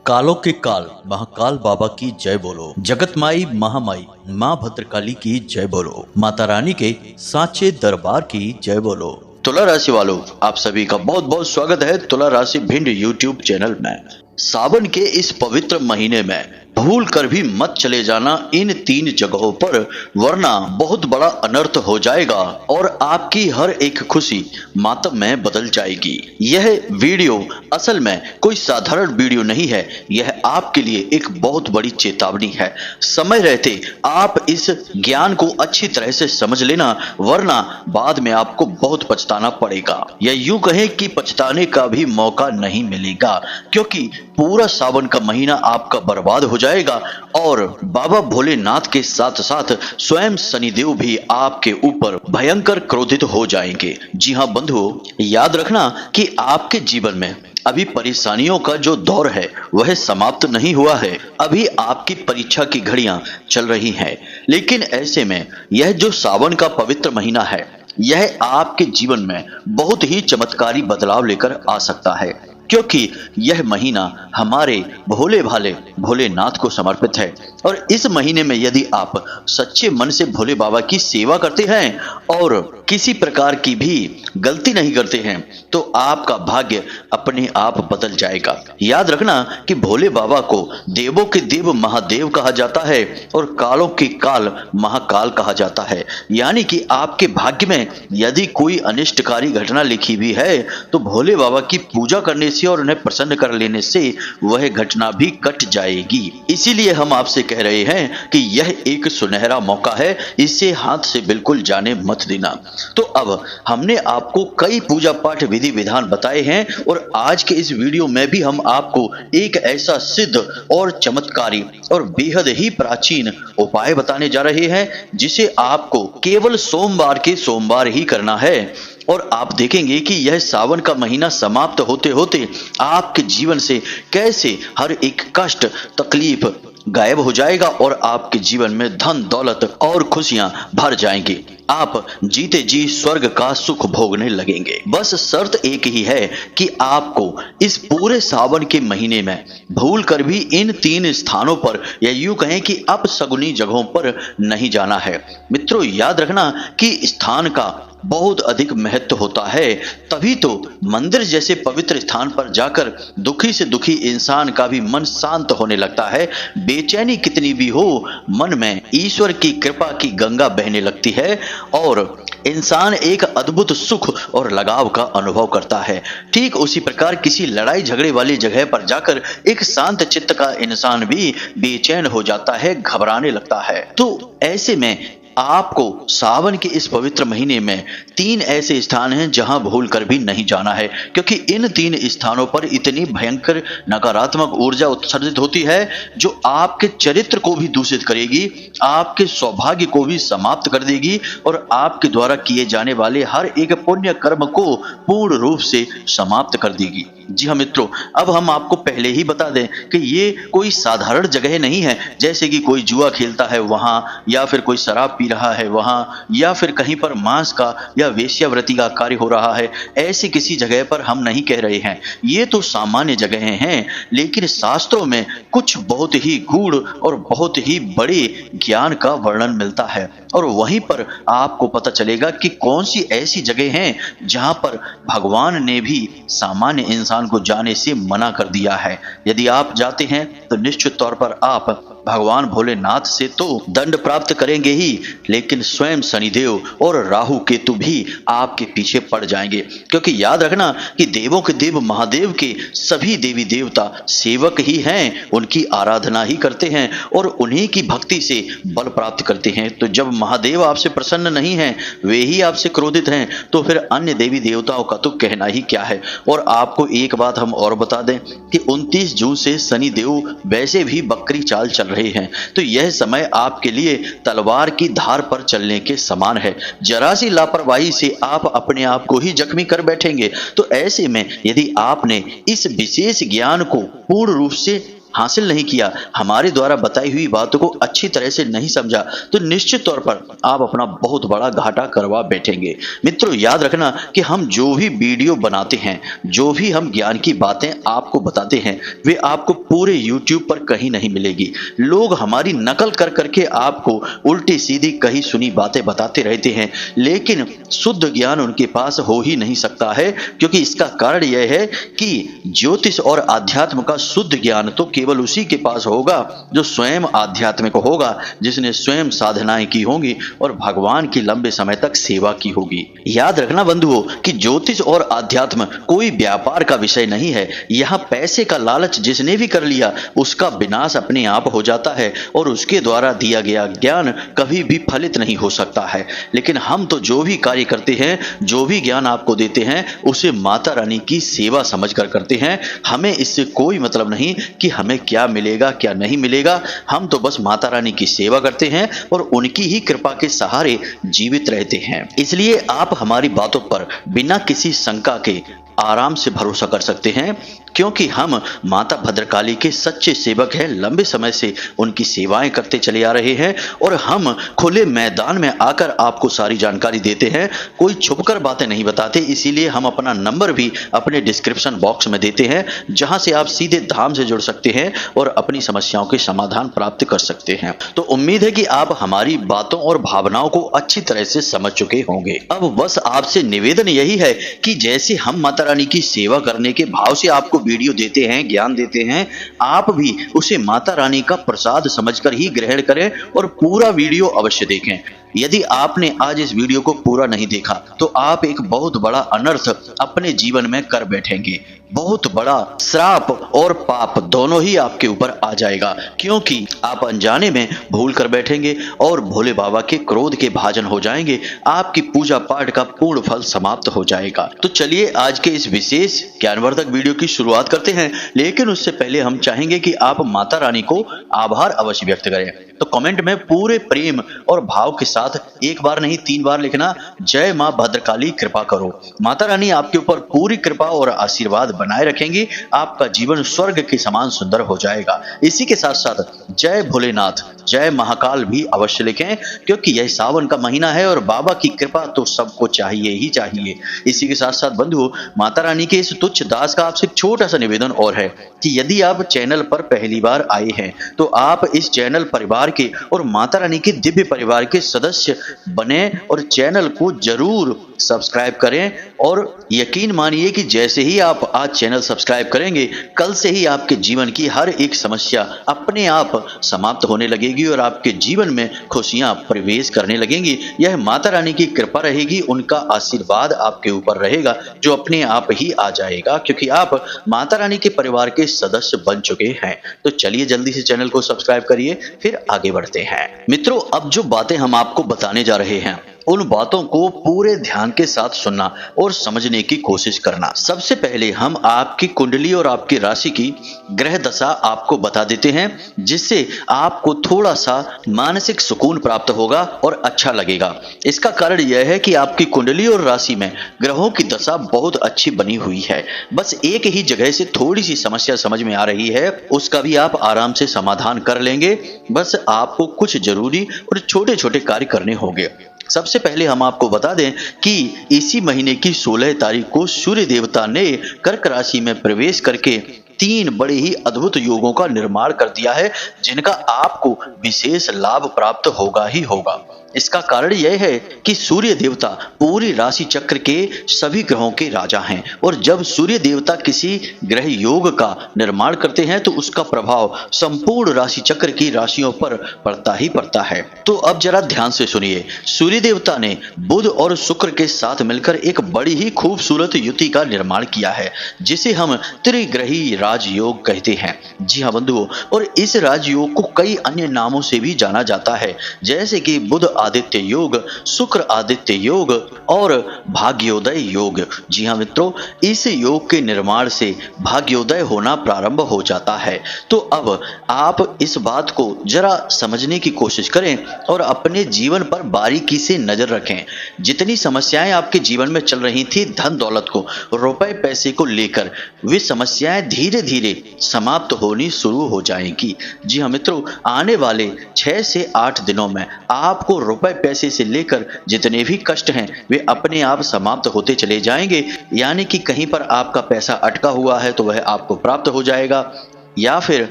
कालों के काल महाकाल बाबा की जय बोलो। जगत माई महामाई माँ भद्रकाली की जय बोलो। माता रानी के सांचे दरबार की जय बोलो। तुला राशि वालों, आप सभी का बहुत बहुत स्वागत है तुला राशि भिंड यूट्यूब चैनल में। सावन के इस पवित्र महीने में भूल कर भी मत चले जाना इन 3 जगहों पर, वरना बहुत बड़ा अनर्थ हो जाएगा और आपकी हर एक खुशी मातम में बदल जाएगी। यह वीडियो असल में कोई साधारण वीडियो नहीं है, यह आपके लिए एक बहुत बड़ी चेतावनी है। समय रहते आप इस ज्ञान को अच्छी तरह से समझ लेना, वरना बाद में आपको बहुत पछताना पड़ेगा, या यूं कहें कि पछताने का भी मौका नहीं मिलेगा, क्योंकि पूरा सावन का महीना आपका बर्बाद हो जाएगा और बाबा भोलेनाथ के साथ साथ स्वयं शनिदेव भी आपके ऊपर भयंकर क्रोधित हो जाएंगे। जी हाँ बंधुओं, याद रखना कि आपके जीवन में अभी परेशानियों का जो दौर है वह समाप्त नहीं हुआ है। अभी आपकी परीक्षा की घड़ियां चल रही हैं, लेकिन ऐसे में यह जो सावन का पवित्र महीना है, यह आपके जीवन में बहुत ही चमत्कारी बदलाव लेकर आ सकता है, क्योंकि यह महीना हमारे भोले भाले भोलेनाथ को समर्पित है। और इस महीने में यदि आप सच्चे मन से भोले बाबा की सेवा करते हैं और किसी प्रकार की भी गलती नहीं करते हैं, तो आपका भाग्य अपने आप बदल जाएगा। याद रखना कि भोले बाबा को देवों के देव महादेव कहा जाता है और कालों के काल महाकाल कहा जाता है। यानी कि आपके भाग्य में यदि कोई अनिष्टकारी घटना लिखी हुई है, तो भोले बाबा की पूजा करने से और उन्हें प्रसन्न कर लेने से वह घटना भी कट जाएगी। इसीलिए हम आपसे कह रहे हैं कि यह एक सुनहरा मौका है, इसे हाथ से बिल्कुल जाने मत देना। तो अब हमने आपको कई पूजा पाठ विधि विधान बताए हैं और आज के इस वीडियो में भी हम आपको एक ऐसा सिद्ध और चमत्कारी और बेहद ही प्राचीन उपाय बताने जा रहे हैं, जिसे आपको केवल सोमवार के सोमवार ही करना है। और आप देखेंगे कि यह सावन का महीना समाप्त होते होते आपके जीवन से कैसे हर एक कष्ट तकलीफ गायब हो जाएगा और आपके जीवन में धन दौलत और खुशियां भर जाएंगी। आप जीते जी स्वर्ग का सुख भोगने लगेंगे। बस शर्त एक ही है कि आपको इस पूरे सावन के महीने में भूल कर भी इन 3 स्थानों पर, या यूं कहें कि अपशगुनी जगहों पर नहीं जाना है। मित्रों, याद रखना कि स्थान का बहुत अधिक महत्व होता है, तभी तो मंदिर जैसे पवित्र स्थान पर जाकर दुखी से दुखी इंसान का भी मन शांत होने लगता है। बेचैनी कितनी भी हो, मन में ईश्वर की कृपा की गंगा बहने लगती है और इंसान एक अद्भुत सुख और लगाव का अनुभव करता है। ठीक उसी प्रकार किसी लड़ाई झगड़े वाली जगह पर जाकर एक शांत चित्त का इंसान भी बेचैन हो जाता है, घबराने लगता है। तो ऐसे में आपको सावन के इस पवित्र महीने में 3 ऐसे स्थान हैं जहां भूल कर भी नहीं जाना है, क्योंकि इन 3 स्थानों पर इतनी भयंकर नकारात्मक ऊर्जा उत्सर्जित होती है जो आपके चरित्र को भी दूषित करेगी, आपके सौभाग्य को भी समाप्त कर देगी और आपके द्वारा किए जाने वाले हर एक पुण्य कर्म को पूर्ण रूप से समाप्त कर देगी। जी हाँ मित्रों, अब हम आपको पहले ही बता दें कि ये कोई साधारण जगह नहीं है, जैसे कि कोई जुआ खेलता है वहां, या फिर कोई शराब पी रहा है वहां, या फिर कहीं पर मांस का या वेश्यावृत्ति का कार्य हो रहा है। ऐसी किसी जगह पर हम नहीं कह रहे हैं, ये तो सामान्य जगहें हैं, लेकिन शास्त्रों में कुछ बहुत ही गूढ़ और बहुत ही बड़े ज्ञान का वर्णन मिलता है और वहीं पर आपको पता चलेगा कि कौन सी ऐसी जगह हैं जहां पर भगवान ने भी सामान्य इंसान को जाने से मना कर दिया है। यदि आप जाते हैं तो निश्चित तौर पर आप भगवान भोलेनाथ से तो दंड प्राप्त करेंगे ही, लेकिन स्वयं शनिदेव और राहु केतु भी आपके पीछे पड़ जाएंगे, क्योंकि याद रखना कि देवों के देव महादेव के सभी देवी देवता सेवक ही हैं, उनकी आराधना ही करते हैं और उन्हीं की भक्ति से बल प्राप्त करते हैं। तो जब महादेव आपसे प्रसन्न नहीं हैं, वे ही आपसे क्रोधित हैं, तो फिर अन्य देवी देवताओं का तो कहना ही क्या है। और आपको एक बात हम और बता दें कि 29 जून से शनिदेव वैसे भी बकरी चाल चल रहे हैं, तो यह समय आपके लिए तलवार की धार पर चलने के समान है। जरा सी लापरवाही से आप अपने आप को ही जख्मी कर बैठेंगे। तो ऐसे में यदि आपने इस विशेष ज्ञान को पूर्ण रूप से हासिल नहीं किया, हमारे द्वारा बताई हुई बातों को अच्छी तरह से नहीं समझा, तो निश्चित तौर पर आप अपना बहुत बड़ा घाटा करवा बैठेंगे। मित्रों, याद रखना कि हम जो भी वीडियो बनाते हैं, जो भी हम ज्ञान की बातें आपको बताते हैं, वे आपको पूरे YouTube पर कहीं नहीं मिलेगी। लोग हमारी नकल कर करके आपको उल्टी सीधी कही सुनी बातें बताते रहते हैं, लेकिन शुद्ध ज्ञान उनके पास हो ही नहीं सकता है, क्योंकि इसका कारण यह है कि ज्योतिष और आध्यात्म का शुद्ध ज्ञान तो केवल उसी के पास होगा जो स्वयं आध्यात्मिक होगा, जिसने स्वयं साधनाएं की होंगी और भगवान की लंबे समय तक सेवा की होगी। याद रखना बंधुओं कि ज्योतिष और आध्यात्म कोई व्यापार का विषय नहीं है। यहाँ पैसे का लालच जिसने भी कर लिया, उसका विनाश अपने आप हो जाता है और उसके द्वारा दिया गया ज्ञान कभी भी फलित नहीं हो सकता है। लेकिन हम तो जो भी कार्य करते हैं, जो भी ज्ञान आपको देते हैं, उसे माता रानी की सेवा समझकर करते हैं। हमें इससे कोई मतलब नहीं कि हमें क्या मिलेगा क्या नहीं मिलेगा। हम तो बस माता रानी की सेवा करते हैं और उनकी ही कृपा के सहारे जीवित रहते हैं। इसलिए आप हमारी बातों पर बिना किसी शंका के आराम से भरोसा कर सकते हैं, क्योंकि हम माता भद्रकाली के सच्चे सेवक हैं। लंबे समय से उनकी सेवाएं करते चले आ रहे हैं और हम खुले मैदान में आकर आपको सारी जानकारी देते हैं, कोई छुपकर बातें नहीं बताते। इसीलिए हम अपना नंबर भी अपने डिस्क्रिप्शन बॉक्स में देते हैं, जहां से आप सीधे धाम से जुड़ सकते हैं और अपनी समस्याओं के समाधान प्राप्त कर सकते हैं। तो उम्मीद है कि आप हमारी बातों और भावनाओं को अच्छी तरह से समझ चुके होंगे। अब बस आपसे निवेदन यही है कि जैसे हम माता रानी की सेवा करने के भाव से आपको वीडियो देते हैं, ज्ञान देते हैं, आप भी उसे माता रानी का प्रसाद समझकर ही ग्रहण करें और पूरा वीडियो अवश्य देखें। यदि आपने आज इस वीडियो को पूरा नहीं देखा तो आप एक बहुत बड़ा अनर्थ अपने जीवन में कर बैठेंगे। बहुत बड़ा श्राप और पाप दोनों ही आपके ऊपर आ जाएगा, क्योंकि आप अनजाने में भूल कर बैठेंगे और भोले बाबा के क्रोध के भाजन हो जाएंगे। आपकी पूजा पाठ का पूर्ण फल समाप्त हो जाएगा। तो चलिए आज के इस विशेष ज्ञानवर्धक वीडियो की शुरुआत करते हैं, लेकिन उससे पहले हम चाहेंगे कि आप माता रानी को आभार अवश्य व्यक्त करें। तो कमेंट में पूरे प्रेम और भाव के साथ एक बार नहीं 3 बार लिखना, जय मां भद्रकाली कृपा करो। माता रानी आपके ऊपर पूरी कृपा और आशीर्वाद बनाए रखेंगी। आपका जीवन स्वर्ग के समान सुंदर हो जाएगा। इसी के साथ साथ जय भोलेनाथ, जय महाकाल भी अवश्य लिखें, क्योंकि यह सावन का महीना है और बाबा की कृपा तो सबको चाहिए ही चाहिए। इसी के साथ साथ बंधुओं, माता रानी के इस तुच्छ दास का आपसे छोटा सा निवेदन और है कि यदि आप चैनल पर पहली बार आए हैं तो आप इस चैनल परिवार के और माता रानी के दिव्य परिवार के सदस्य बने और चैनल को जरूर सब्सक्राइब करें। और यकीन मानिए कि जैसे ही आप आज चैनल सब्सक्राइब करेंगे, कल से ही आपके जीवन की हर एक समस्या अपने आप समाप्त होने लगेगी और आपके जीवन में खुशियां प्रवेश करने लगेंगी। यह माता रानी की कृपा रहेगी, उनका आशीर्वाद आपके ऊपर रहेगा, जो अपने आप ही आ जाएगा, क्योंकि आप माता रानी के परिवार के सदस्य बन चुके हैं। तो चलिए जल्दी से चैनल को सब्सक्राइब करिए, फिर आगे बढ़ते हैं। मित्रों, अब जो बातें हम आपको बताने जा रहे हैं, उन बातों को पूरे ध्यान के साथ सुनना और समझने की कोशिश करना। सबसे पहले हम आपकी कुंडली और आपकी राशि की ग्रह दशा आपको बता देते हैं, जिससे आपको थोड़ा सा मानसिक सुकून प्राप्त होगा और अच्छा लगेगा। इसका कारण यह है कि आपकी कुंडली और राशि में ग्रहों की दशा बहुत अच्छी बनी हुई है। बस एक ही जगह से थोड़ी सी समस्या समझ में आ रही है, उसका भी आप आराम से समाधान कर लेंगे। बस आपको कुछ जरूरी और छोटे छोटे कार्य करने होंगे। सबसे पहले हम आपको बता दें कि इसी महीने की 16 तारीख को सूर्य देवता ने कर्क राशि में प्रवेश करके 3 बड़े ही अद्भुत योगों का निर्माण कर दिया है, जिनका आपको विशेष लाभ प्राप्त होगा ही होगा। इसका कारण यह है कि सूर्य देवता पूरी राशि चक्र के सभी ग्रहों के राजा हैं और जब सूर्य देवता किसी ग्रह योग का निर्माण करते हैं तो उसका प्रभाव संपूर्ण राशि चक्र की राशियों पर पड़ता ही पड़ता है। तो अब जरा ध्यान से सुनिए। सूर्य देवता ने बुध और शुक्र के साथ मिलकर एक बड़ी ही खूबसूरत युति का निर्माण किया है, जिसे हम त्रिग्रही राजयोग कहते हैं। जी हाँ बंधुओं, और इस राजयोग को कई अन्य नामों से भी जाना जाता है, जैसे कि बुध आदित्य योग, शुक्र आदित्य योग और भाग्योदय योग। जी हाँ मित्रों, इस योग के निर्माण से भाग्योदय होना प्रारंभ हो जाता है। तो अब आप इस बात को जरा समझने की कोशिश करें और अपने जीवन पर बारीकी से नजर रखें। जितनी समस्याएं आपके जीवन में चल रही थी, धन दौलत को, रुपए पैसे को लेकर, वे समस्याएं धीरे धीरे समाप्त होनी शुरू हो जाएंगी। जी हाँ मित्रों, आने वाले 6 से 8 दिनों में आपको रुपए पैसे से लेकर जितने भी कष्ट हैं वे अपने आप समाप्त होते चले जाएंगे। यानी कि कहीं पर आपका पैसा अटका हुआ है तो वह आपको प्राप्त हो जाएगा, या फिर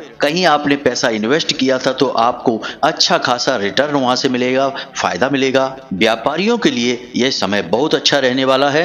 कहीं आपने पैसा इन्वेस्ट किया था तो आपको अच्छा खासा रिटर्न वहां से मिलेगा, फायदा मिलेगा। व्यापारियों के लिए यह समय बहुत अच्छा रहने वाला है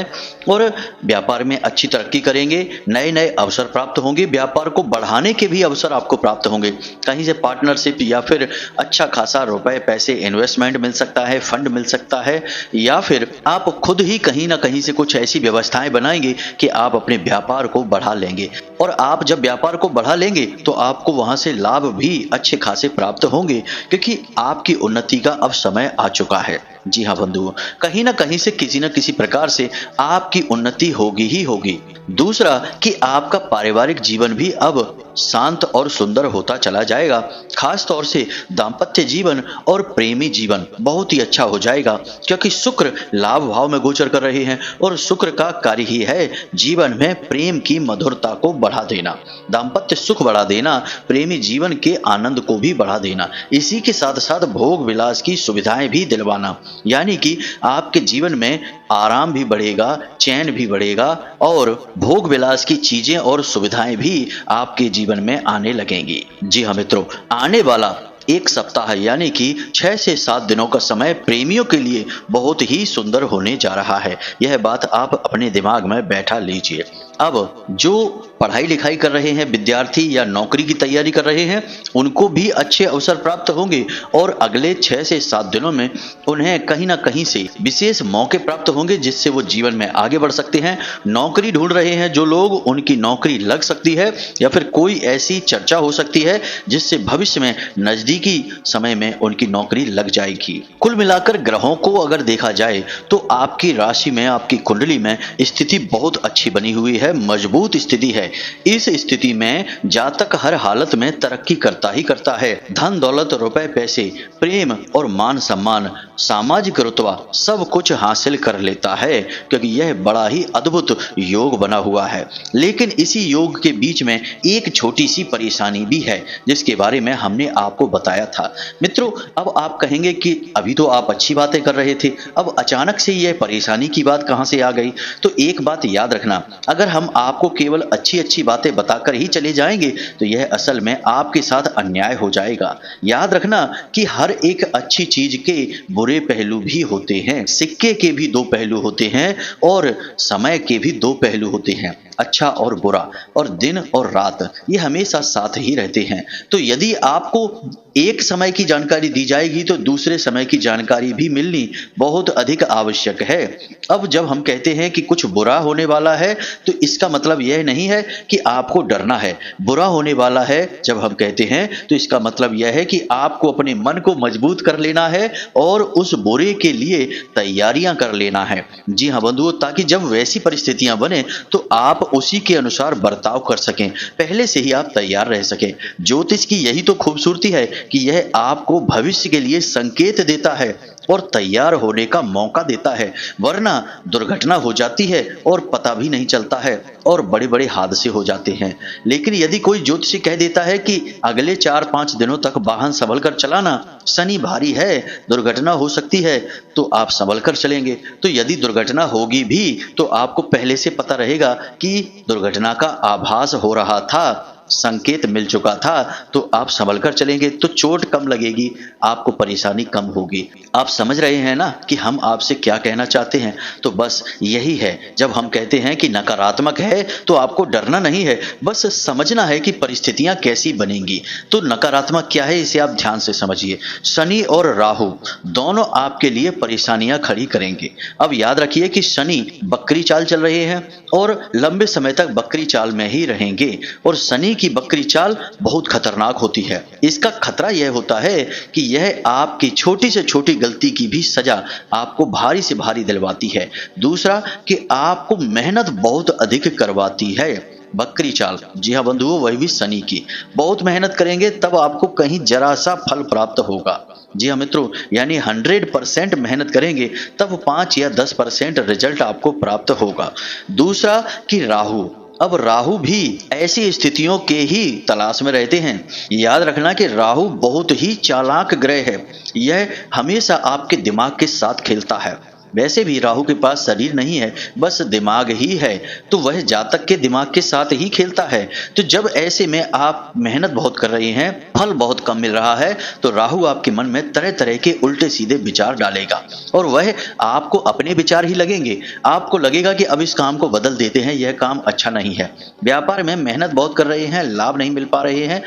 और व्यापार में अच्छी तरक्की करेंगे, नए नए अवसर प्राप्त होंगे, व्यापार को बढ़ाने के भी अवसर आपको प्राप्त होंगे। कहीं से पार्टनरशिप या फिर अच्छा खासा रुपए पैसे इन्वेस्टमेंट मिल सकता है, फंड मिल सकता है, या फिर आप खुद ही कहीं ना कहीं से कुछ ऐसी व्यवस्थाएं बनाएंगे कि आप अपने व्यापार को बढ़ा लेंगे। और आप जब व्यापार को बढ़ा लेंगे तो आपको वहां से लाभ भी अच्छे खासे प्राप्त होंगे, क्योंकि आपकी उन्नति का अब समय आ चुका है। जी हाँ बंधुओं, कहीं ना कहीं से किसी न किसी प्रकार से आपकी उन्नति होगी ही होगी। दूसरा कि आपका पारिवारिक जीवन भी अब शांत और सुंदर होता चला जाएगा। खास तौर से दाम्पत्य जीवन और प्रेमी जीवन बहुत ही अच्छा हो जाएगा, क्योंकि शुक्र लाभ भाव में गोचर कर रहे हैं और शुक्र का कार्य ही है जीवन में प्रेम की मधुरता को बढ़ा देना, दाम्पत्य सुख बढ़ा देना, प्रेमी जीवन के आनंद को भी बढ़ा देना, इसी के साथ साथ भोग विलास की सुविधाएं भी दिलवाना। यानी कि आपके जीवन में आराम भी बढ़ेगा, चैन भी बढ़ेगा और भोग विलास की चीजें और सुविधाएं भी आपके जीवन में आने लगेंगी। जी हाँ मित्रों, आने वाला एक सप्ताह यानी कि 6 से 7 दिनों का समय प्रेमियों के लिए बहुत ही सुंदर होने जा रहा है। यह बात आप अपने दिमाग में बैठा लीजिए। अब जो पढ़ाई लिखाई कर रहे हैं विद्यार्थी या नौकरी की तैयारी कर रहे हैं, उनको भी अच्छे अवसर प्राप्त होंगे और अगले 6 से 7 दिनों में उन्हें कहीं ना कहीं से विशेष मौके प्राप्त होंगे जिससे वो जीवन में आगे बढ़ सकते हैं। नौकरी ढूंढ रहे हैं जो लोग, उनकी नौकरी लग सकती है, या फिर कोई ऐसी चर्चा हो सकती है जिससे भविष्य में नजदीकी समय में उनकी नौकरी लग जाएगी। कुल मिलाकर ग्रहों को अगर देखा जाए तो आपकी राशि में, आपकी कुंडली में स्थिति बहुत अच्छी बनी हुई है, मजबूत स्थिति है। इस स्थिति में जातक हर हालत में तरक्की करता ही करता है। धन दौलत, रुपए पैसे, प्रेम और मान सम्मान, सामाजिक रुतबा सब कुछ हासिल कर लेता है, क्योंकि यह बड़ा ही अद्भुत योग बना हुआ है। लेकिन इसी योग के बीच में एक छोटी सी परेशानी भी है जिसके बारे में हमने आपको बताया था। मित्रों, अब आप कहेंगे कि अभी तो आप अच्छी बातें कर रहे थे, अब अचानक से यह परेशानी की बात कहां से आ गई? तो एक बात याद रखना, अगर हम आपको केवल अच्छी अच्छी बातें बताकर ही चले जाएंगे तो यह असल में आपके साथ अन्याय हो जाएगा। याद रखना कि हर एक अच्छी चीज के बुरे पहलू भी होते हैं, सिक्के के भी 2 पहलू होते हैं और समय के भी 2 पहलू होते हैं, अच्छा और बुरा, और दिन और रात ये हमेशा साथ ही रहते हैं। तो यदि आपको एक समय की जानकारी दी जाएगी तो दूसरे समय की जानकारी भी मिलनी बहुत अधिक आवश्यक है। अब जब हम कहते हैं कि कुछ बुरा होने वाला है तो इसका मतलब यह नहीं है कि आपको डरना है। बुरा होने वाला है जब हम कहते हैं तो इसका मतलब यह है कि आपको अपने मन को मजबूत कर लेना है और उस बुरे के लिए तैयारियां कर लेना है। जी हाँ बंधुओं, ताकि जब वैसी परिस्थितियां बने तो आप उसी के अनुसार बर्ताव कर सकें, पहले से ही आप तैयार रह सकें। ज्योतिष की यही तो खूबसूरती है कि यह आपको भविष्य के लिए संकेत देता है और तैयार होने का मौका देता है, वरना दुर्घटना हो जाती है और पता भी नहीं चलता है और बड़े बड़े हादसे हो जाते हैं। लेकिन यदि कोई ज्योतिषी कह देता है कि अगले 4-5 दिनों तक वाहन संभल कर चलाना, शनि भारी है, दुर्घटना हो सकती है, तो आप संभल कर चलेंगे। तो यदि दुर्घटना होगी भी तो आपको पहले से पता रहेगा कि दुर्घटना का आभास हो रहा था, संकेत मिल चुका था, तो आप संभल कर चलेंगे तो चोट कम लगेगी, आपको परेशानी कम होगी। आप समझ रहे हैं ना कि हम आपसे क्या कहना चाहते हैं? तो बस यही है, जब हम कहते हैं कि नकारात्मक है तो आपको डरना नहीं है, बस समझना है कि परिस्थितियां कैसी बनेंगी। तो नकारात्मक क्या है इसे आप ध्यान से समझिए। शनि और राहु दोनों आपके लिए परेशानियां खड़ी करेंगे। अब याद रखिए कि शनि बकरी चाल चल रहे हैं और लंबे समय तक बकरी चाल में ही रहेंगे, और शनि की बकरी चाल बहुत खतरनाक होती है। इसका खतरा यह होता है कि यह आपकी छोटी से छोटी गलती की भी सजा आपको भारी से भारी दिलवाती है। दूसरा कि आपको मेहनत बहुत अधिक करवाती है। बकरी चाल, जी हाँ बंधुओं, वही भी शनि की। बहुत मेहनत करेंगे तब आपको कहीं जरा सा फल प्राप्त होगा। जी हाँ मित्रों, यानी 100% मेहनत करेंगे तब 5 या 10% रिजल्ट आपको प्राप्त होगा। दूसरा कि राहु, अब राहु भी ऐसी स्थितियों के ही तलाश में रहते हैं। याद रखना कि राहु बहुत ही चालाक ग्रह है। यह हमेशा आपके दिमाग के साथ खेलता है। वैसे भी राहु के पास शरीर नहीं है, बस दिमाग ही है, तो वह जातक के दिमाग के साथ ही खेलता है। तो जब ऐसे में आप मेहनत बहुत कर रहे हैं, फल बहुत कम मिल रहा है, तो राहु आपके मन में तरह तरह के उल्टे सीधे विचार डालेगा और वह आपको अपने विचार ही लगेंगे। आपको लगेगा कि अब इस काम को बदल देते हैं, यह काम अच्छा नहीं है। व्यापार में मेहनत बहुत कर रहे हैं, लाभ नहीं मिल पा रहे हैं,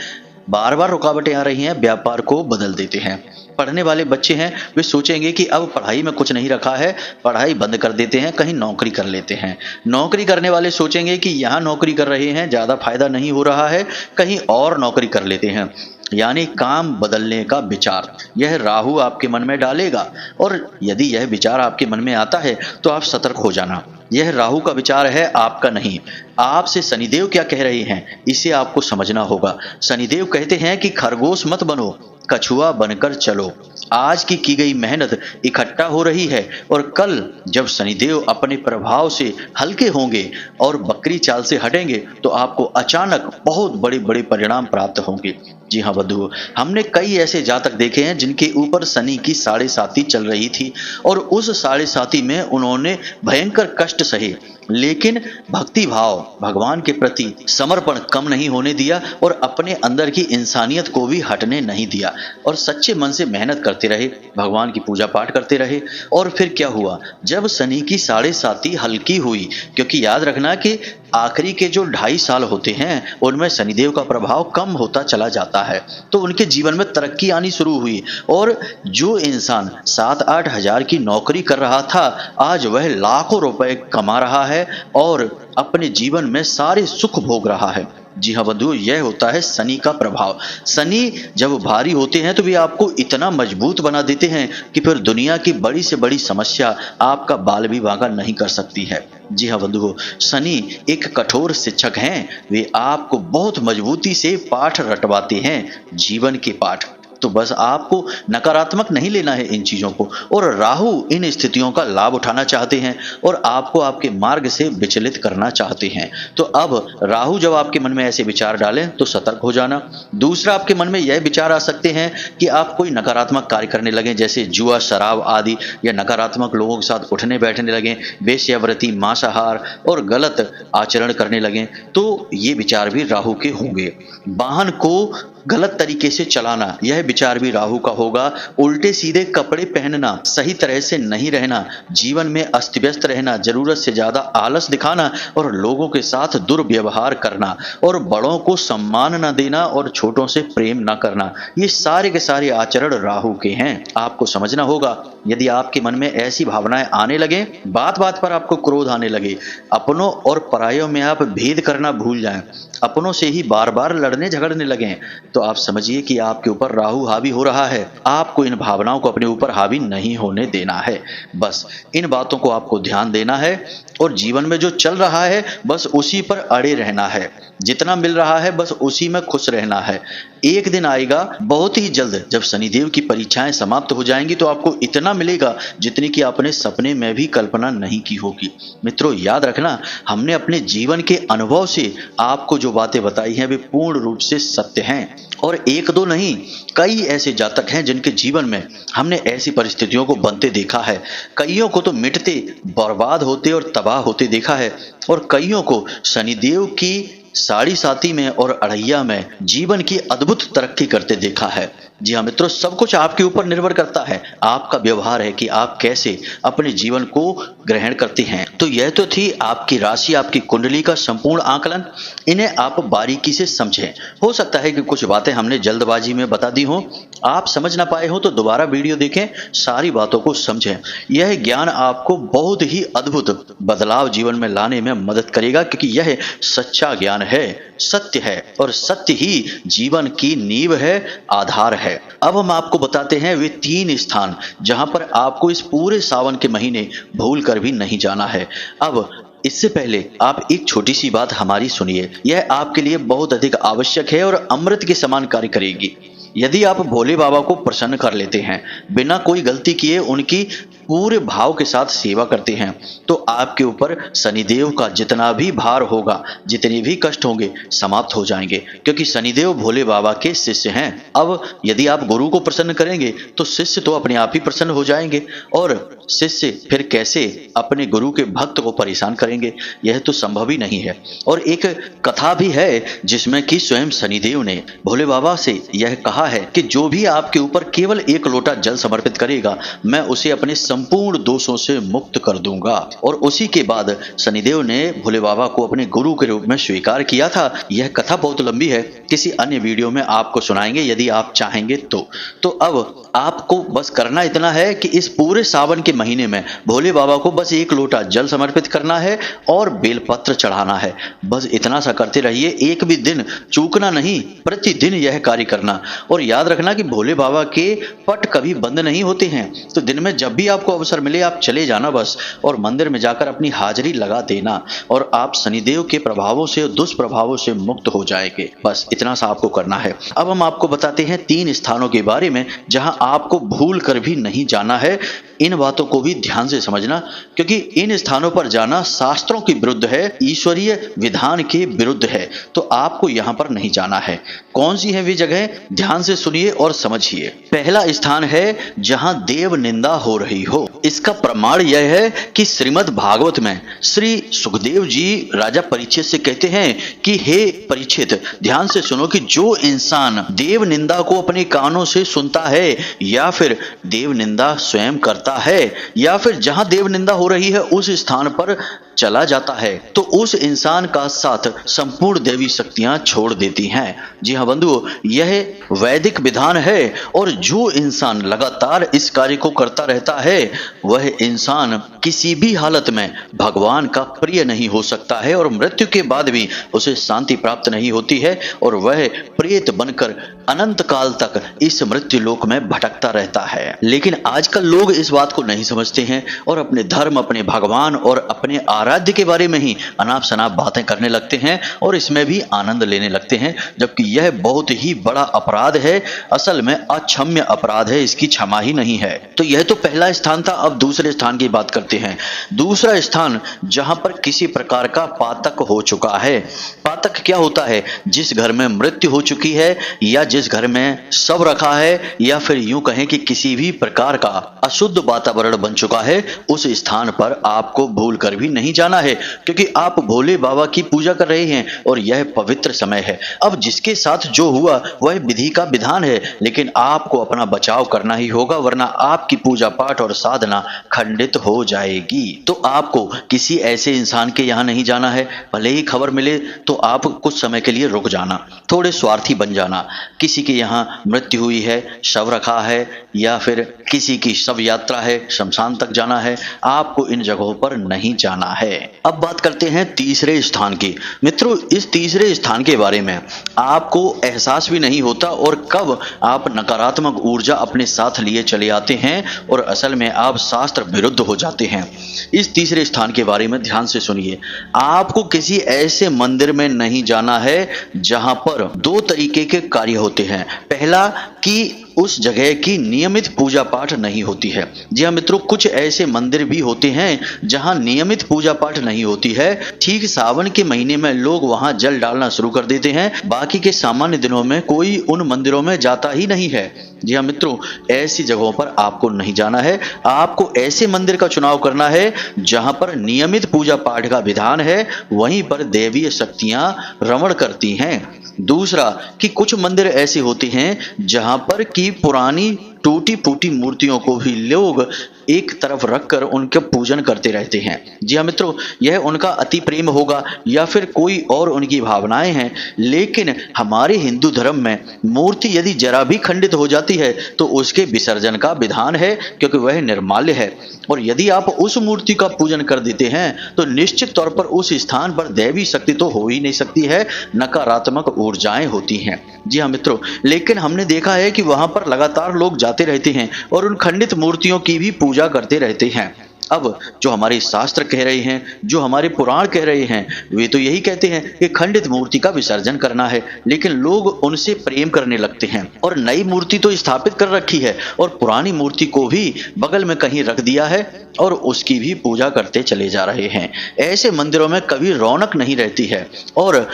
बार बार रुकावटें आ रही हैं, व्यापार को बदल देते हैं। पढ़ने वाले बच्चे हैं, वे सोचेंगे कि अब पढ़ाई में कुछ नहीं रखा है, पढ़ाई बंद कर देते हैं, कहीं नौकरी कर लेते हैं। नौकरी करने वाले सोचेंगे कि यहाँ नौकरी कर रहे हैं, ज़्यादा फायदा नहीं हो रहा है, कहीं और नौकरी कर लेते हैं। यानी काम बदलने का विचार यह राहु आपके मन में डालेगा, और यदि यह विचार आपके मन में आता है तो आप सतर्क हो जाना। यह राहु का विचार है, आपका नहीं। आपसे शनिदेव क्या कह रहे हैं, इसे आपको समझना होगा। शनिदेव कहते हैं कि खरगोश मत बनो, कछुआ बनकर चलो। आज की गई मेहनत इकट्ठा हो रही है और कल जब शनिदेव अपने प्रभाव से हल्के होंगे और बकरी चाल से हटेंगे तो आपको अचानक बहुत बड़े बड़े परिणाम प्राप्त होंगे। जी हाँ बंधुओं, हमने कई ऐसे जातक देखे हैं जिनके ऊपर शनि की 7.5 चल रही थी और उस 7.5 में उन्होंने भयंकर कष्ट सहे, लेकिन भक्ति भाव, भगवान के प्रति समर्पण कम नहीं होने दिया और अपने अंदर की इंसानियत को भी हटने नहीं दिया और सच्चे मन से मेहनत करते रहे, भगवान की पूजा पाठ करते रहे। और फिर क्या हुआ, जब शनि की 7.5 हल्की हुई, क्योंकि याद रखना कि आखिरी के जो 2.5 साल होते हैं उनमें शनिदेव का प्रभाव कम होता चला जाता है, तो उनके जीवन में तरक्की आनी शुरू हुई और जो इंसान 7-8 हजार की नौकरी कर रहा था, आज वह लाखों रुपए कमा रहा है और अपने जीवन में सारे सुख भोग रहा है। जी हाँ बंधुओं, यह होता है शनि का प्रभाव। शनि जब भारी होते हैं तो वे आपको इतना मजबूत बना देते हैं कि फिर दुनिया की बड़ी से बड़ी समस्या आपका बाल भी बांका नहीं कर सकती है। जी हाँ बंधुओं, शनि एक कठोर शिक्षक हैं। वे आपको बहुत मजबूती से पाठ रटवाते हैं, जीवन के पाठ। तो बस आपको नकारात्मक नहीं लेना है इन चीजों को, और राहु इन स्थितियों का लाभ उठाना चाहते हैं और आपको आपके मार्ग से विचलित करना चाहते हैं। तो अब राहु जब आपके मन में ऐसे विचार डालें तो सतर्क हो जाना। दूसरा, आपके मन में यह विचार आ सकते हैं कि आप कोई नकारात्मक कार्य करने लगें, जैसे जुआ, शराब आदि, या नकारात्मक लोगों के साथ उठने बैठने लगें, वेश्यावृत्ति, मांसाहार और गलत आचरण करने लगें, तो ये विचार भी राहु के होंगे। वाहन को गलत तरीके से चलाना, यह विचार भी राहु का होगा। उल्टे सीधे कपड़े पहनना, सही तरह से नहीं रहना, जीवन में अस्त व्यस्त रहना, जरूरत से ज्यादा आलस दिखाना और लोगों के साथ दुर्व्यवहार करना और बड़ों को सम्मान न देना और छोटों से प्रेम न करना, ये सारे के सारे आचरण राहु के हैं। आपको समझना होगा, यदि आपके मन में ऐसी भावनाएं आने लगे, बात बात पर आपको क्रोध आने लगे, अपनों और परायों में आप भेद करना भूल जाएं, अपनों से ही बार बार लड़ने झगड़ने लगें, तो आप समझिए कि आपके ऊपर राहु हावी हो रहा है। आपको इन भावनाओं को अपने ऊपर हावी नहीं होने देना है। बस इन बातों को आपको ध्यान देना है और जीवन में जो चल रहा है बस उसी पर अड़े रहना है। जितना मिल रहा है बस उसी में खुश रहना है। एक दिन आएगा बहुत ही जल्द जब शनिदेव की परीक्षाएं समाप्त हो जाएंगी तो आपको इतना मिलेगा जितनी कि आपने सपने में भी कल्पना नहीं की होगी। मित्रों, याद रखना, हमने अपने जीवन के अनुभव से आपको जो बातें बताई हैं वे पूर्ण रूप से सत्य हैं और एक दो नहीं, कई ऐसे जातक हैं जिनके जीवन में हमने ऐसी परिस्थितियों को बनते देखा है। कईयों को तो मिटते, बर्बाद होते और तबाह होते देखा है और कईयों को शनिदेव की 7.5 में और अढ़ैया में जीवन की अद्भुत तरक्की करते देखा है। जी हाँ मित्रों, सब कुछ आपके ऊपर निर्भर करता है, आपका व्यवहार है कि आप कैसे अपने जीवन को ग्रहण करते हैं। तो यह तो थी आपकी राशि, आपकी कुंडली का संपूर्ण आकलन। इन्हें आप बारीकी से समझें। हो सकता है कि कुछ बातें हमने जल्दबाजी में बता दी हो, आप समझ ना पाए हो तो दोबारा वीडियो देखें, सारी बातों को समझें। यह ज्ञान आपको बहुत ही अद्भुत बदलाव जीवन में लाने में मदद करेगा, क्योंकि यह सच्चा ज्ञान ज्ञान है, सत्य है और सत्य ही जीवन की नींव है, आधार है। अब हम आपको बताते हैं वे 3 स्थान जहां पर आपको इस पूरे सावन के महीने भूल कर भी नहीं जाना है। अब इससे पहले आप एक छोटी सी बात हमारी सुनिए, यह आपके लिए बहुत अधिक आवश्यक है और अमृत के समान कार्य करेगी। यदि आप भोले बाबा को प्रसन्न कर लेते हैं, बिना कोई गलती किए उनकी पूरे भाव के साथ सेवा करते हैं, तो आपके ऊपर शनिदेव का जितना भी भार होगा, जितने भी कष्ट होंगे, समाप्त हो जाएंगे, क्योंकि शनिदेव भोले बाबा के शिष्य हैं। अब यदि आप गुरु को प्रसन्न करेंगे तो शिष्य तो अपने आप ही प्रसन्न हो जाएंगे, और शिष्य फिर कैसे अपने गुरु के भक्त को परेशान करेंगे, यह तो संभव ही नहीं है। और एक कथा भी है जिसमें कि स्वयं शनिदेव ने भोले बाबा से यह कहा है कि जो भी आपके ऊपर केवल 1 लोटा जल समर्पित करेगा, मैं उसे अपने संपूर्ण दोषों से मुक्त कर दूंगा। और उसी के बाद शनिदेव ने भोले बाबा को अपने गुरु के रूप में स्वीकार किया था। यह कथा बहुत लंबी है, किसी अन्य वीडियो में आपको सुनाएंगे यदि आप चाहेंगे तो अब आपको बस करना इतना है कि इस पूरे सावन के महीने में भोले बाबा को बस 1 लोटा जल समर्पित करना है और बेलपत्र चढ़ाना है। बस इतना सा करते रहिए, एक भी दिन चूकना नहीं, प्रतिदिन यह कार्य करना। और याद रखना कि भोले बाबा के पट कभी बंद नहीं होते हैं, तो दिन में जब भी आपको अवसर मिले आप चले जाना बस, और मंदिर में जाकर अपनी हाजिरी लगा देना, और आप शनिदेव के प्रभावों से, दुष्प्रभावों से मुक्त हो जाएंगे। बस इतना सा आपको करना है। अब हम आपको बताते हैं 3 स्थानों के बारे में जहां आपको भूल कर भी नहीं जाना है। इन बातों को भी ध्यान से समझना, क्योंकि इन स्थानों पर जाना शास्त्रों के विरुद्ध है, ईश्वरीय विधान के विरुद्ध है, तो आपको यहां पर नहीं जाना है। कौन सी है वे जगह, ध्यान से सुनिए और समझिए। पहला स्थान है जहां देव निंदा हो रही हो। इसका प्रमाण यह है कि श्रीमद् भागवत में श्री सुखदेव जी राजा परीक्षित से कहते हैं कि हे परीक्षित, ध्यान से सुनो कि जो इंसान देव निंदा को अपने कानों से सुनता है, या फिर देव निंदा स्वयं करता है, या फिर जहां देव निंदा हो रही है उस स्थान पर चला जाता है, तो उस इंसान का साथ संपूर्ण देवी शक्तियां छोड़ देती हैं। जी हाँ बंधुओं, यह वैदिक विधान है, और जो इंसान लगातार इस कार्य को करता रहता है, वह इंसान किसी भी हालत में भगवान का प्रिय नहीं हो सकता है, और मृत्यु के बाद भी उसे शांति प्राप्त नहीं होती है, और वह प्रेत बनकर अनंत काल तक इस मृत्यु लोक में भटकता रहता है। लेकिन आजकल लोग इस बात को नहीं समझते हैं, और अपने धर्म, अपने भगवान और अपने आराध्य के बारे में ही अनाप शनाप बातें करने लगते हैं, और इसमें भी आनंद लेने लगते हैं, जबकि यह बहुत ही बड़ा अपराध है। असल में अक्षम्य अपराध है, इसकी क्षमा ही नहीं है। तो यह तो पहला स्थान था। अब दूसरे स्थान की बात करते हैं। दूसरा स्थान जहां पर किसी प्रकार का पातक हो चुका है। पातक क्या होता है? जिस घर में मृत्यु हो चुकी है, या जिस घर में शव रखा है, या फिर यूं कहें कि किसी भी प्रकार का अशुद्ध वातावरण बन चुका है, उस स्थान पर आपको भूल कर भी नहीं जाना है, क्योंकि आप भोले बाबा की पूजा कर रहे हैं और यह पवित्र समय है। अब जिसके साथ जो हुआ वह विधि का विधान है, लेकिन आपको अपना बचाव करना ही होगा, वरना आपकी पूजा पाठ और साधना खंडित हो जाएगी। तो आपको किसी ऐसे इंसान के यहाँ नहीं जाना है। भले ही खबर मिले तो आप कुछ समय के लिए रुक जाना, थोड़े स्वार्थी बन जाना। किसी के यहाँ मृत्यु हुई है, शव रखा है, या फिर किसी की शव यात्रा है, शमशान तक जाना है, आपको इन जगहों पर नहीं जाना है। अब बात करते हैं तीसरे स्थान की। मित्रों, इस तीसरे स्थान के बारे में आपको एहसास भी नहीं होता, और कब आप नकारात्मक ऊर्जा अपने साथ लिए चले आते हैं और असल में आप शास्त्र विरुद्ध हो जाते हैं। इस तीसरे स्थान के बारे में ध्यान से सुनिए। आपको किसी ऐसे मंदिर में नहीं जाना है जहां पर 2 तरीके के कार्य होते हैं। पहला कि उस जगह की नियमित पूजा पाठ नहीं होती है। जी हाँ मित्रों, कुछ ऐसे मंदिर भी होते हैं जहां नियमित पूजा पाठ नहीं होती है। ठीक सावन के महीने में लोग वहां जल डालना शुरू कर देते हैं, बाकी के सामान्य दिनों में कोई उन मंदिरों में जाता ही नहीं है। जी हाँ मित्रों, ऐसी जगहों पर आपको नहीं जाना है। आपको ऐसे मंदिर का चुनाव करना है जहां पर नियमित पूजा पाठ का विधान है, वहीं पर देवीय शक्तियां रमण करती हैं। दूसरा कि कुछ मंदिर ऐसे होते हैं जहां पर की पुरानी टूटी फूटी मूर्तियों को भी लोग एक तरफ रखकर उनका पूजन करते रहते हैं। जी हाँ मित्रों, यह उनका अति प्रेम होगा या फिर कोई और उनकी भावनाएं हैं, लेकिन हमारे हिंदू धर्म में मूर्ति यदि जरा भी खंडित हो जाती है तो उसके विसर्जन का विधान है, क्योंकि वह निर्माल्य है। और यदि आप उस मूर्ति का पूजन कर देते हैं तो निश्चित तौर पर उस स्थान पर दैवी शक्ति तो हो ही नहीं सकती है, नकारात्मक ऊर्जाएं होती हैं। जी हाँ मित्रों, लेकिन हमने देखा है कि वहां पर लगातार लोग जाते रहते हैं और उन खंडित मूर्तियों की भी पूजा करते रहते हैं। अब जो हमारे शास्त्र कह रहे हैं, जो हमारे पुराण कह रहे हैं, वे तो यही कहते हैं कि खंडित मूर्ति का विसर्जन करना है, लेकिन लोग उनसे प्रेम करने लगते हैं और नई मूर्ति तो स्थापित कर रखी है और पुरानी मूर्ति को भी बगल में कहीं रख दिया है और उसकी भी पूजा करते चले जा रहे हैं। ऐसे मंदिरों में कभी रौनक नहीं रहती है और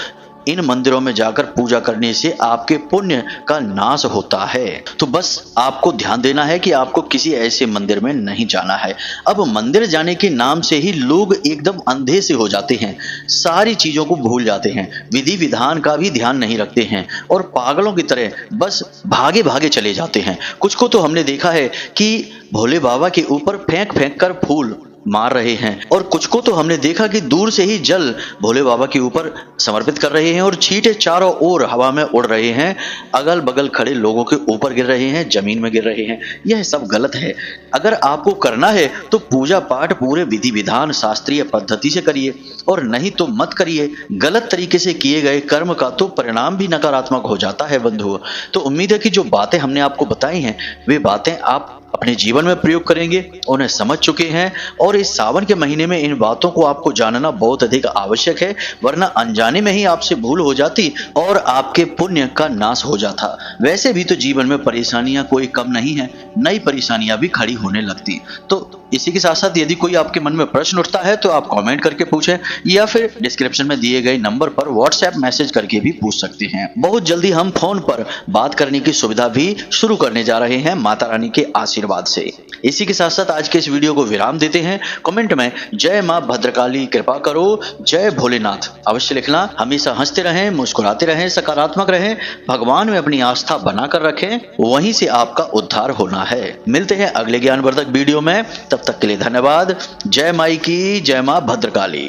इन मंदिरों में जाकर पूजा करने से आपके पुण्य का नाश होता है। तो बस आपको ध्यान देना है कि आपको किसी ऐसे मंदिर में नहीं जाना है। अब मंदिर जाने के नाम से ही लोग एकदम अंधे से हो जाते हैं, सारी चीजों को भूल जाते हैं, विधि विधान का भी ध्यान नहीं रखते हैं और पागलों की तरह बस भागे भागे चले जाते हैं। कुछ को तो हमने देखा है कि भोले बाबा के ऊपर फेंक फेंक कर फूल मार रहे हैं और कुछ को तो हमने देखा कि दूर से ही जल भोले बाबा के ऊपर समर्पित कर रहे हैं और छींटे चारों ओर हवा में उड़ रहे हैं, अगल बगल खड़े लोगों के ऊपर गिर रहे हैं, जमीन में गिर रहे हैं। यह सब गलत है। अगर आपको करना है तो पूजा पाठ पूरे विधि विधान शास्त्रीय पद्धति से करिए और नहीं तो मत करिए। गलत तरीके से किए गए कर्म का तो परिणाम भी नकारात्मक हो जाता है बंधुओं। तो उम्मीद है कि जो बातें हमने आपको बताई हैं वे बातें आप अपने जीवन में प्रयोग करेंगे, उन्हें समझ चुके हैं और इस सावन के महीने में इन बातों को आपको जानना बहुत अधिक आवश्यक है, वरना अनजाने में ही आपसे भूल हो जाती और आपके पुण्य का नाश हो जाता। वैसे भी तो जीवन में परेशानियां कोई कम नहीं है, नई परेशानियां भी खड़ी होने लगती। तो इसी के साथ साथ यदि कोई आपके मन में प्रश्न उठता है तो आप कमेंट करके पूछें या फिर डिस्क्रिप्शन में दिए गए नंबर पर व्हाट्सएप मैसेज करके भी पूछ सकते हैं। बहुत जल्दी हम फोन पर बात करने की सुविधा भी शुरू करने जा रहे हैं माता रानी के आशीर्वाद से। इसी के साथ साथ आज के इस वीडियो को विराम देते हैं। कमेंट में जय मां भद्रकाली कृपा करो, जय भोलेनाथ अवश्य लिखना। हमेशा हंसते रहें, मुस्कुराते रहें, सकारात्मक रहें, भगवान में अपनी आस्था बनाकर रखें, वहीं से आपका उद्धार होना है। मिलते हैं अगले ज्ञानवर्धक वीडियो में, तब तक के लिए धन्यवाद। जय माई की, जय मां भद्रकाली।